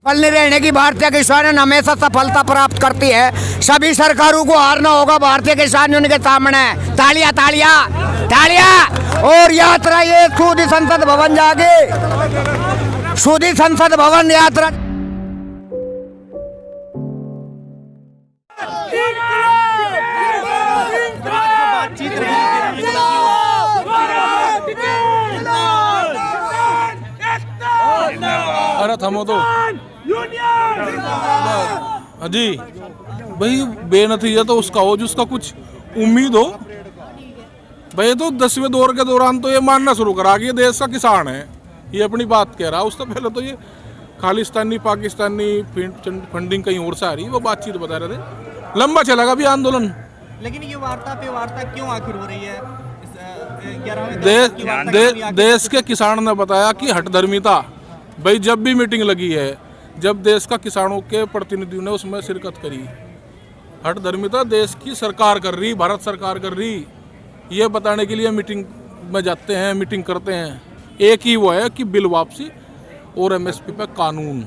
फलने रहने की भारतीय किसान हमेशा सफलता प्राप्त करती है। सभी सरकारों को हारना होगा भारतीय किसान यूनियन के सामने। तालियां तालियां तालियां। और यात्रा ये सूदी संसद भवन जाके, सूदी संसद भवन यात्रा। अरे थमो तो जी भाई, बेनतीजा तो उसका हो जिसका कुछ उम्मीद हो। भाई तो 10वें दौर के दौरान तो ये मानना शुरू करा कि ये देश का किसान है, ये अपनी बात कह रहा। उससे पहले तो ये खालिस्तानी पाकिस्तानी फंडिंग कहीं और से आ रही, वो बातचीत बता रहे थे। लंबा चलेगा भी आंदोलन। लेकिन ये वार्ता पे वार्ता क्यों आखिर हो रही है? देश के किसान ने बताया कि हठधर्मिता, भाई जब भी मीटिंग लगी है, जब देश का किसानों के प्रतिनिधियों ने उसमें शिरकत करी, हठधर्मिता देश की सरकार कर रही, भारत सरकार कर रही, ये बताने के लिए मीटिंग में जाते हैं, मीटिंग करते हैं। एक ही वो है कि बिल वापसी और एमएसपी पे कानून।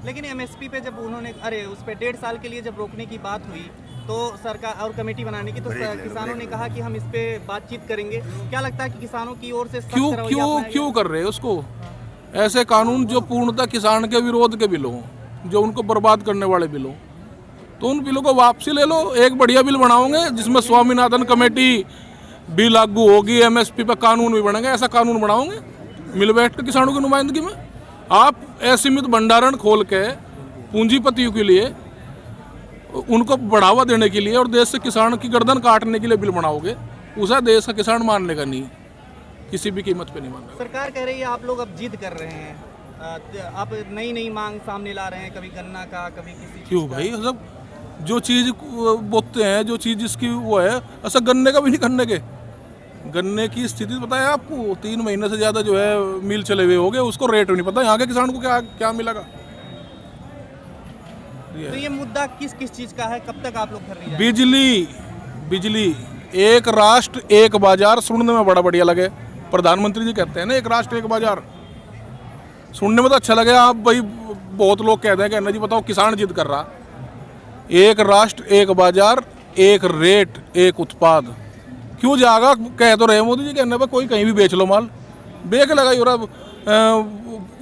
लेकिन एमएसपी पे जब उन्होंने उस पे 1.5 साल के लिए जब रोकने की बात हुई तो सरकार और कमेटी बनाने की, तो किसानों ने कहा कि हम इस पे बातचीत करेंगे। क्या लगता है कि किसानों की ओर से क्यों कर रहे हैं उसको? ऐसे कानून जो पूर्णतः किसान के विरोध के बिल हों, जो उनको बर्बाद करने वाले बिल हों, तो उन बिलों को वापसी ले लो। एक बढ़िया बिल बनाओगे जिसमें स्वामीनाथन कमेटी भी लागू होगी, एमएसपी पे कानून भी बनेंगे। ऐसा कानून बनाओगे मिल बैठ के किसानों की नुमाइंदगी में। आप असीमित भंडारण खोल के पूंजीपतियों के लिए, उनको बढ़ावा देने के लिए और देश से किसान की गर्दन काटने के लिए बिल बनाओगे, उसे देश का किसान मानने का नहीं, किसी भी कीमत पे नहीं मानना। सरकार कह रही है आप लोग अब जिद कर रहे हैं, आप नई नई मांग सामने ला रहे हैं, कभी गन्ना का, कभी किसी। क्यों भाई, सब जो चीज़ बोते हैं, जो चीज़ जिसकी वो है, ऐसा गन्ने का भी नहीं करने के। गन्ने की स्थिति पता है आपको? 3 महीने से ज़्यादा जो है मिल चले हुए हो गए, उसको रेट नहीं पता यहाँ के किसान को क्या क्या मिलेगा। तो ये मुद्दा किस किस चीज़ का है, कब तक आप लोग कर रही हैं? बिजली, एक राष्ट्र एक बाजार, सुनने में बड़ा बढ़िया लगे। प्रधानमंत्री जी कहते हैं ना एक राष्ट्र एक बाजार, सुनने में तो अच्छा लगे। आप भाई बहुत लोग कहते हैं कि अन्ना जी बताओ किसान जिद कर रहा। एक राष्ट्र एक बाजार, एक रेट एक उत्पाद, क्यों जाएगा? कह तो रहे मोदी जी, कहने पर कोई कहीं भी बेच लो माल। बेच लगा यूरोप,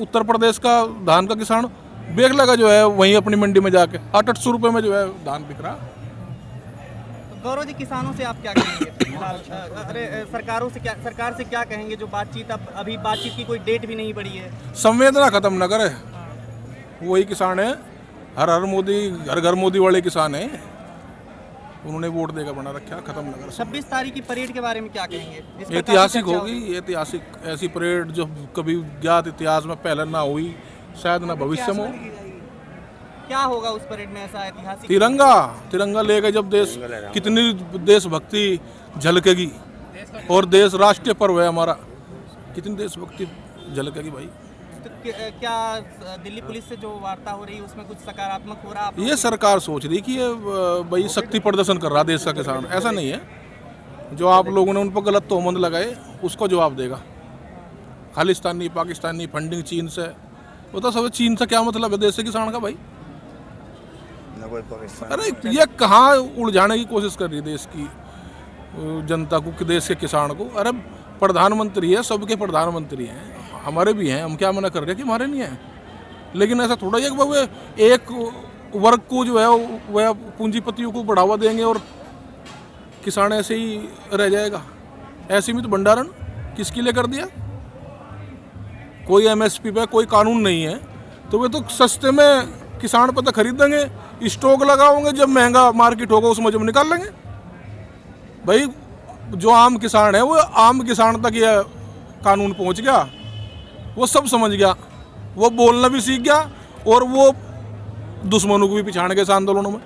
उत्तर प्रदेश का धान का किसान बेच लगा जो है वहीं अपनी मंडी में जाके 800 रुपये में जो है धान बिक रहा। गौरव जी, किसानों से आप क्या कहेंगे? सरकार से क्या कहेंगे जो बातचीत, अभी बातचीत की कोई डेट भी नहीं पड़ी है? संवेदना खत्म न करे। वही किसान है, हर हर मोदी, घर घर मोदी वाले किसान है, उन्होंने वोट देकर बना रखा, खत्म न करे। 26 तारीख की परेड के बारे में क्या कहेंगे? ऐतिहासिक होगी, ऐतिहासिक ऐसी परेड जो कभी ज्ञात इतिहास में पहले ना हुई, शायद ना भविष्य में हो। क्या होगा उस परेड में ऐसा ऐतिहासिक? तिरंगा लेकर जब देश, कितनी देशभक्ति झलकेगी, और देश राष्ट्रीय पर्व है हमारा, कितनी देशभक्ति झलकेगी भाई। तो क्या दिल्ली पुलिस से जो वार्ता हो रही है उसमें कुछ सकारात्मक हो रहा है? ये सरकार सोच रही कि ये भाई शक्ति प्रदर्शन कर रहा देश का किसान, ऐसा नहीं है। जो आप लोगों ने उन पर गलत तोहमत लगाए उसको जवाब देगा। खालिस्तानी पाकिस्तानी फंडिंग चीन से, वो तो सब चीन से क्या मतलब है देश के किसान का भाई? अरे ये कहाँ उलझाने की कोशिश कर रही है देश की जनता को, देश के किसान को। अरे प्रधानमंत्री है, सबके प्रधानमंत्री हैं, हमारे भी हैं, हम क्या मना कर रहे हैं कि हमारे नहीं हैं? लेकिन ऐसा थोड़ा ही है कि एक वर्ग को जो है वह पूंजीपतियों को बढ़ावा देंगे और किसान ऐसे ही रह जाएगा। असीमित भंडारण किसके लिए कर दिया? कोई एमएसपी पे कोई कानून नहीं है, तो वे तो सस्ते में किसान पता खरीदेंगे, स्टॉक लगाओगे, जब महंगा मार्केट होगा उसमें जब निकाल लेंगे। भाई जो आम किसान है वो आम किसान तक यह कानून पहुंच गया, वो सब समझ गया, वो बोलना भी सीख गया, और वो दुश्मनों को भी पिछाड़ गए इस आंदोलनों में।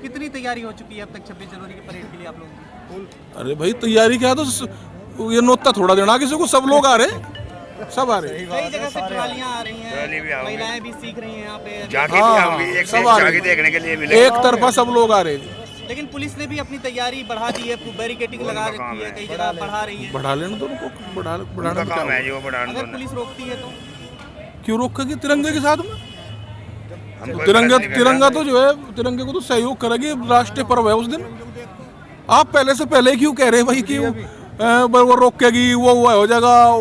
कितनी तैयारी हो चुकी है अब तक 26 जनवरी की परेड के लिए आप लोगों की? अरे भाई तैयारी क्या, तो ये नोता थोड़ा देना किसी को, सब लोग आ रहे, सब आ रहे हैं। कई जगह से ट्रालियां आ रही हैं, महिलाएं भी सीख रही हैं यहाँ पे, सब आ रहे देखने के लिए, एक तरफा सब लोग आ रहे हैं। लेकिन पुलिस ने भी अपनी तैयारी बढ़ा दी है, बैरिकेडिंग लगा रखी है, कई जगह बढ़ा रही है। बढ़ा लेने तो उनको, बढ़ाना क्या है? अगर पुलिस रोकती है तो क्यों रोकेगी? तिरंगे के साथ में तिरंगा तो जो है, तिरंगे को तो सहयोग करेगी, राष्ट्रीय पर्व है उस दिन। आप पहले से पहले क्यों कह रहे हैं भाई कि वो रोकेगी, वो हो जाएगा,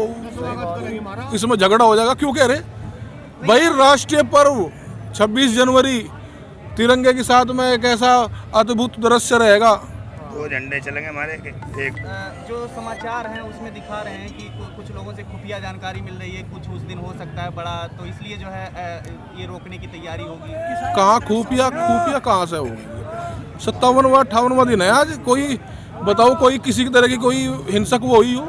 इसमें झगड़ा हो जाएगा, क्यों कह रहे भाई? राष्ट्रीय पर्व 26 जनवरी तिरंगे के साथ में एक ऐसा अद्भुत दृश्य रहेगा। 2 झंडे चलेंगे हमारे एक। जो समाचार हैं उसमें दिखा रहे हैं कि कुछ लोगों से खुफिया जानकारी मिल रही है, कुछ उस दिन हो सकता है बड़ा, तो इसलिए जो है ये रोकने की तैयारी होगी। कहाँ खुफिया कहाँ से होगी? 57वां 58वां दिन है आज। कोई बताओ, कोई किसी की तरह की कोई हिंसक वो हुई हो?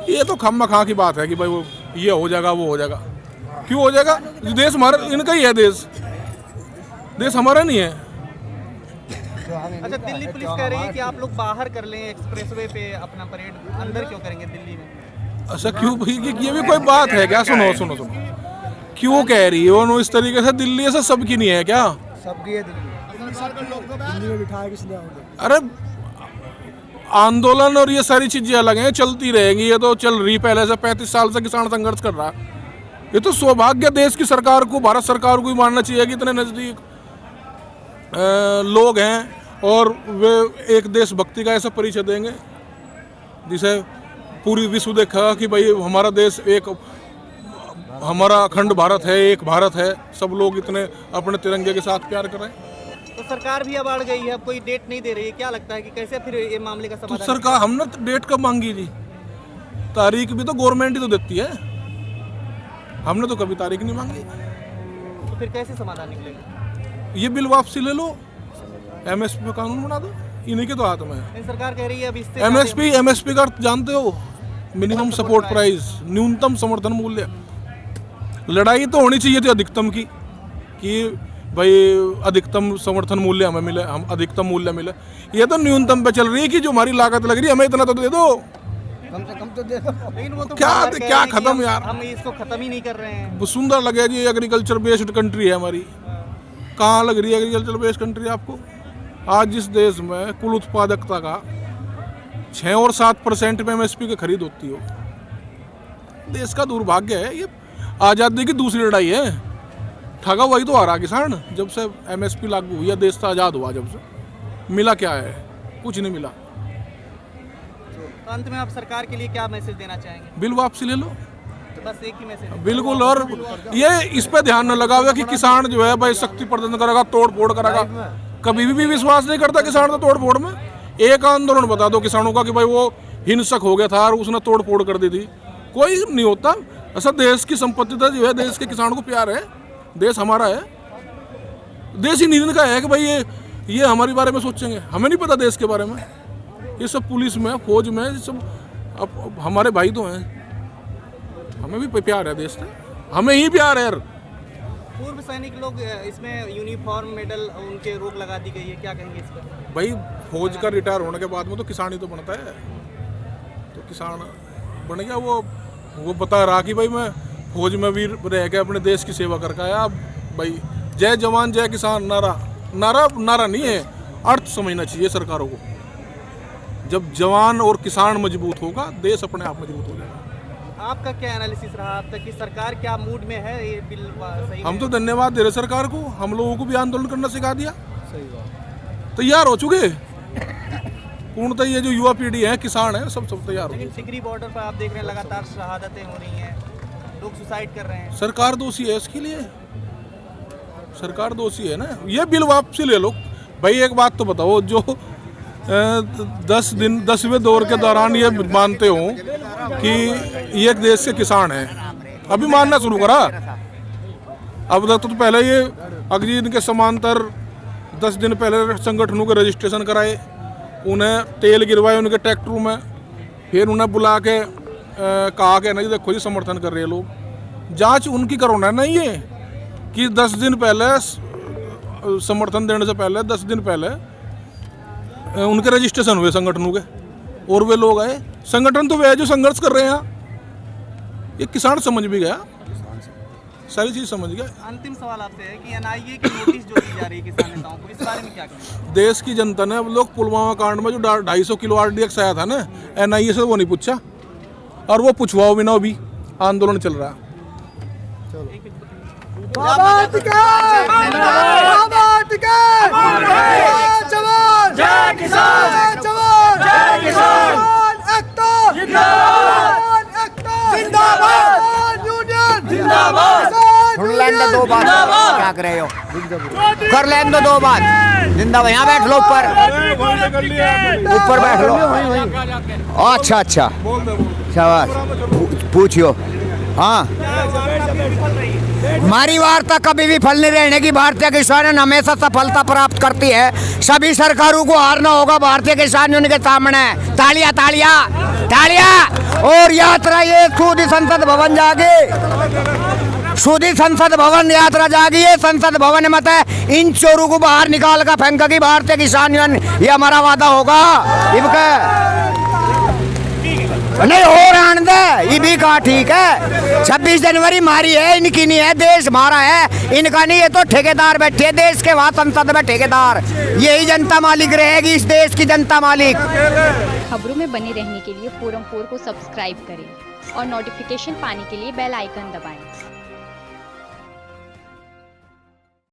ये तो खामखा की बात है कि भाई वो ये हो जाएगा, वो हो जाएगा। क्यों हो जाएगा? देश हमारा, इनका ही है देश हमारा नहीं है। अच्छा, दिल्ली पुलिस कह रही है कि आप लोग बाहर कर लें एक्सप्रेसवे पे अपना परेड, अंदर क्यों करेंगे दिल्ली में? अच्छा, क्यों भाई? ये भी कोई बात है क्या? सुनो, क्यों कह रही है वो इस तरीके से? दिल्ली से सबकी नहीं है क्या? सबकी है दिल्ली में बिठाया किसने? अरे आंदोलन और ये सारी चीजें अलग हैं, चलती रहेंगी। ये तो चल रही पहले से, 35 साल से किसान संघर्ष कर रहा है। ये तो सौभाग्य देश की सरकार को, भारत सरकार को ही मानना चाहिए कि इतने नजदीक लोग हैं और वे एक देशभक्ति का ऐसा परिचय देंगे जिसे पूरी विश्व देखा कि भाई हमारा देश एक, हमारा अखंड भारत है, एक भारत है। सब लोग इतने अपने तिरंगे के साथ प्यार कर रहे हैं। तो सरकार भी अब अड़ गई है, अब कोई डेट नहीं दे रही है। क्या लगता है कि कैसे फिर ये मामले का तो समाधान? सरकार, हमने तो डेट कब मांगी जी? तारीख भी तो गवर्नमेंट ही तो देती है, हमने तो कभी तारीख नहीं मांगी। तो फिर कैसे समाधान निकलेगा? ये बिल वापसी ले लो, एमएसपी का कानून बना दो, इन्हीं के तो हाथ में है। सरकार कह रही है अब इससे एमएसपी का जानते हो? मिनिमम सपोर्ट प्राइस, न्यूनतम समर्थन मूल्य। लड़ाई तो होनी चाहिए थी अधिकतम की, कि भाई अधिकतम समर्थन मूल्य हमें मिले, हम अधिकतम मूल्य मिले। ये तो न्यूनतम पे चल रही है कि जो हमारी लागत लग रही है हमें इतना तो दे दो, कम से कम तो दे दो। लेकिन वो तो क्या खत्म यार? हम इसको खत्म ही नहीं कर रहे हैं। सुंदर लगे जी, एग्रीकल्चर बेस्ड कंट्री है हमारी। कहाँ लग रही है एग्रीकल्चर बेस्ड कंट्री आपको? आज जिस देश में कुल उत्पादकता का 6 और 7% में एमएसपी की खरीद होती हो, देश का दुर्भाग्य है। ये आज़ादी की दूसरी लड़ाई है, ठगा वही तो आ रहा किसान। जब से एमएसपी लागू हुई है, देश से आज़ाद हुआ, जब से मिला क्या है? कुछ नहीं मिला। तो अंत में आप सरकार के लिए क्या मैसेज देना चाहेंगे? बिल वापसी ले लो, तो बस एक ही मैसेज। बिल्कुल। और ये इस पे ध्यान न लगाओ कि किसान जो है भाई शक्ति प्रदर्शन करेगा, तोड़ फोड़ करेगा। कभी भी विश्वास नहीं करता किसान तो तोड़ फोड़ में। एक आंदोलन बता दो किसानों का कि भाई वो हिंसक हो गया था और उसने तोड़ फोड़ कर दी थी, कोई नहीं होता ऐसा। देश की संपत्ति जो है, देश के किसानों को प्यार है, देश हमारा है। देश ही नींद का है कि भाई ये हमारे बारे में सोचेंगे। हमें नहीं पता देश के बारे में। ये सब पुलिस में, फौज में, ये सब अब हमारे भाई तो हैं। हमें भी प्यार है देश से, हमें ही प्यार है यार। पूर्व सैनिक लोग इसमें यूनिफॉर्म मेडल उनके रोक लगा दी गई है, क्या कहेंगे इस पर? भाई फौज का रिटायर होने के बाद में तो किसान ही तो बनता है। तो किसान बन गया, वो बता रहा कि भाई मैं फौज में भी रह के अपने देश की सेवा करके आया। अब भाई जय जवान जय किसान नारा नहीं है, अर्थ समझना चाहिए सरकारों को। जब जवान और किसान मजबूत होगा, देश अपने आप मजबूत हो जाएगा। आपका क्या एनालिसिस रहा अब तक कि सरकार क्या मूड में है? ये बिल सही हम तो धन्यवाद दे रहे सरकार को, हम लोगों को भी आंदोलन करना सिखा दिया। तैयार हो चुके पूर्णतः। ये जो युवा पीढ़ी है, किसान है, सब तैयार हो। लेकिन टिकरी बॉर्डर पर आप देख रहे हैं लगातार शहादतें हो रही हैं, लोग सुसाइड कर रहे हैं। सरकार दोषी है इसके लिए, सरकार दोषी है ना। ये बिल वापसी ले लो भाई। एक बात तो बताओ, जो 10वें दौर के दौरान ये मानते हो कि ये एक देश के किसान हैं, अभी मानना शुरू करा। अब तक तो पहले ये अग्निवीर के समांतर 10 दिन पहले संगठनों के रजिस्ट्रेशन कराए, उन्हें तेल गिरवाए उनके ट्रैक्टरों में, फिर उन्हें बुला के कहा कि नहीं देखो जी समर्थन कर रहे हैं लोग। जांच उनकी करोना नहीं है कि 10 दिन पहले समर्थन देने से पहले 10 दिन पहले उनके रजिस्ट्रेशन हुए संगठनों के, और वे लोग आए। संगठन तो वे जो संघर्ष कर रहे हैं। ये किसान समझ भी गया, सारी चीज समझ गया। अंतिम सवाल आपसे है कि एनआईए की नोटिस जो दी जा रही है किसान नेताओं को, इस बारे में क्या कहेंगे? देश की जनता ने, अब लोग पुलवामा कांड में जो 250 किलो RDX आया था ना, एनआईए से वो नहीं पूछा, और वो पूछवाओ भी ना, अभी आंदोलन चल रहा है। बाबा टिकट बाबा टिकट जय जवान जय किसान जय जवान जय किसान एकता जिंदाबाद एकता जिंदाबाद यूनियन जिंदाबाद सुन लेने दो बात क्या कर रहे हो कर लेने दो बात जिंदाबाद यहाँ बैठ लो ऊपर बैठ लो अच्छा अच्छा शाबाश पूछियो हाँ हमारी वार्ता कभी भी फल नहीं रहने की भारतीय किसान हमेशा सफलता प्राप्त करती है सभी सरकारों को हारना होगा भारतीय किसान यूनियन के सामने तालियां तालियां तालियां और यात्रा ये सूदी संसद भवन जागे सूदी संसद भवन यात्रा जागी है संसद भवन मत है इन चोरों को बाहर निकाल कर फेंका की भारतीय किसान यूनियन ये हमारा वादा होगा नहीं हो रहने दे ये भी कहा ठीक है 26 जनवरी हमारी है इनकी नहीं है देश हमारा है इनका नहीं है तो ठेकेदार बैठे देश के वहाँ संसद में ठेकेदार यही जनता मालिक रहेगी इस देश की जनता मालिक। खबरों में बने रहने के लिए फोरम 4 को सब्सक्राइब करें और नोटिफिकेशन पाने के लिए बेल आइकन दबाएं।